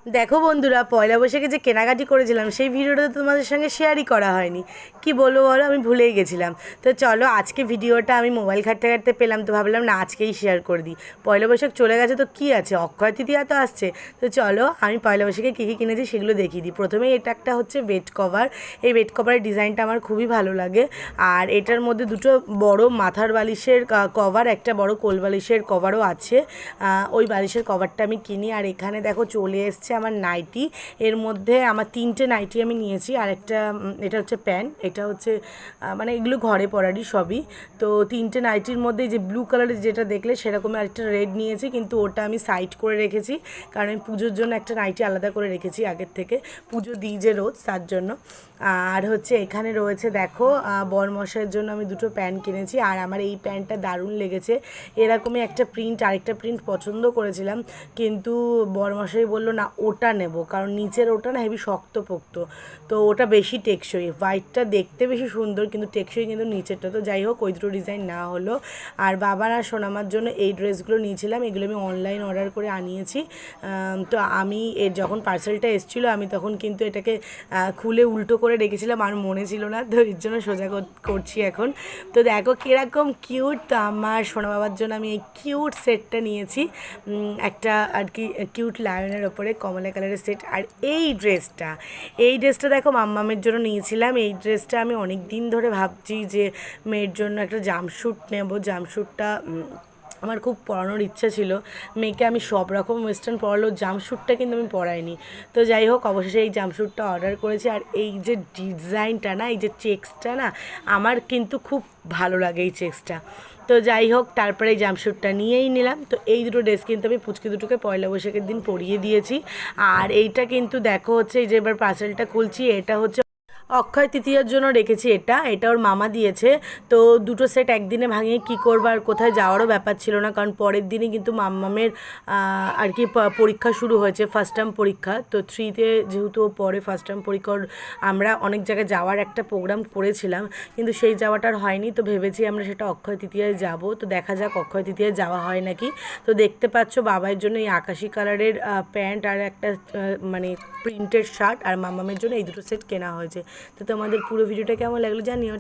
দেখো বন্ধুরা, পয়লা বৈশাখে যে কেনাকাটি করেছিলাম সেই ভিডিওটা তো তোমাদের সঙ্গে শেয়ারই করা হয়নি। কি বলবো বলো, আমি ভুলেই গেছিলাম। তো চলো, আজকে ভিডিওটা আমি মোবাইল ঘাঁটতে ঘাঁটতে পেলাম, তো ভাবলাম না আজকেই শেয়ার করে দিই। পয়লা বৈশাখ চলে গেছে তো কি আছে, অক্ষয় তৃতীয়া তো আসছে। তো চলো আমি পয়লা বৈশাখে কী কী কিনেছি সেগুলো দেখিয়ে দিই। প্রথমেই এটা একটা হচ্ছে বেড কভার। এই বেড কভারের ডিজাইনটা আমার খুবই ভালো লাগে। আর এটার মধ্যে দুটো বড় মাথার বালিশের কভার, একটা বড় কোল বালিশের কভারও আছে। ওই বালিশের কভারটা আমি কিনি। আর এখানে দেখো চলে এসছে আমার নাইটি। এর মধ্যে আমার 3টে নাইটি আমি নিয়েছি। আর একটা এটা হচ্ছে প্যান্ট, এটা হচ্ছে মানে এগুলো ঘরে পরারই সবই। তো 3টে নাইটির মধ্যে যে ব্লু কালারের যেটা দেখলে সেরকমই আরেকটা রেড নিয়েছি, কিন্তু ওটা আমি সাইড করে রেখেছি, কারণ আমি পুজোর জন্য একটা নাইটি আলাদা করে রেখেছি আগের থেকে, পুজো দিই যে রোজ, তার জন্য। আর হচ্ছে এখানে রয়েছে দেখো বরমশাইয়ের জন্য আমি দুটো প্যান্ট কিনেছি। আর আমার এই প্যান্টটা দারুণ লেগেছে। এরকমই একটা প্রিন্ট, আরেকটা প্রিন্ট পছন্দ করেছিলাম, কিন্তু বরমশাই বললো না ওটা নেব, কারণ নিচের ওটা না হেবি শক্তপোক্ত, তো ওটা বেশি টেকসই। হোয়াইটটা দেখতে বেশি সুন্দর কিন্তু টেকসই কিন্তু নিচেরটা। তো যাই হোক, ওই দুটো ডিজাইন না হলো। আর বাবার আর সোনামার জন্য এই ড্রেসগুলো নিয়েছিলাম, এগুলো আমি অনলাইন অর্ডার করে আনিয়েছি। তো আমি এর যখন পার্সেলটা এসেছিলো আমি তখন কিন্তু এটাকে খুলে উল্টো করে রেখেছিলাম, আর মনে ছিল না, তো এর জন্য সোজা করছি এখন। তো দেখো কীরকম কিউট। তো আমার সোনা বাবার জন্য আমি এই কিউট সেটটা নিয়েছি, একটা আর কি কিউট লায়নের ওপরে কমলা কালারের সেট। আর এই ড্রেসটা দেখো মাম্মামের জন্য নিয়েছিলাম। এই ড্রেসটা আমি অনেক দিন ধরে ভাবছি যে মেয়ের জন্য একটা জাম্পস্যুট নেব। জাম্পস্যুটটা আমার খুব পরানোর ইচ্ছা ছিল। মেয়েকে আমি সব রকম ওয়েস্টার্ন পরালেও জাম্পস্যুটটা কিন্তু আমি পরাইনি। তো যাই হোক, অবশেষে এই জাম্পস্যুটটা অর্ডার করেছি। আর এই যে ডিজাইনটা না, এই যে চেক্সটা না, আমার কিন্তু খুব ভালো লাগে এই চেক্সটা। তো যাই হোক, তারপরে এই জাম্পস্যুটটা নিয়েই নিলাম। তো এই দুটো ড্রেস কিন্তু আমি পুচকি দুটোকে পয়লা বৈশাখের দিন পরিয়ে দিয়েছি। আর এইটা কিন্তু দেখো হচ্ছে এই যে এবার পার্সেলটা খুলছি, এটা হচ্ছে অক্ষয় তৃতীয়ার জন্য রেখেছি। এটা ওর মামা দিয়েছে। তো দুটো সেট একদিনে ভাঙিয়ে কী করবো, আর কোথায় যাওয়ারও ব্যাপার ছিল না, কারণ পরের দিনই কিন্তু মাম্মামের আর কি পরীক্ষা শুরু হয়েছে, ফার্স্ট টার্ম পরীক্ষা। তো 3তে যেহেতু ও পরে ফার্স্ট টার্ম পরীক্ষার, আমরা অনেক জায়গায় যাওয়ার একটা প্রোগ্রাম করেছিলাম, কিন্তু সেই যাওয়াটার হয়নি। তো ভেবেছি আমরা সেটা অক্ষয় তৃতীয়ায় যাব। তো দেখা যাক অক্ষয় তৃতীয়ায় যাওয়া হয় নাকি। তো দেখতে পাচ্ছ বাবার জন্য এই আকাশি কালারের প্যান্ট আর একটা মানে প্রিন্টেড শার্ট, আর মাম্মামের জন্য এই দুটো সেট কেনা হয়েছে। তো তোমাদের পুরো ভিডিওটা কেমন লাগলো জানিও।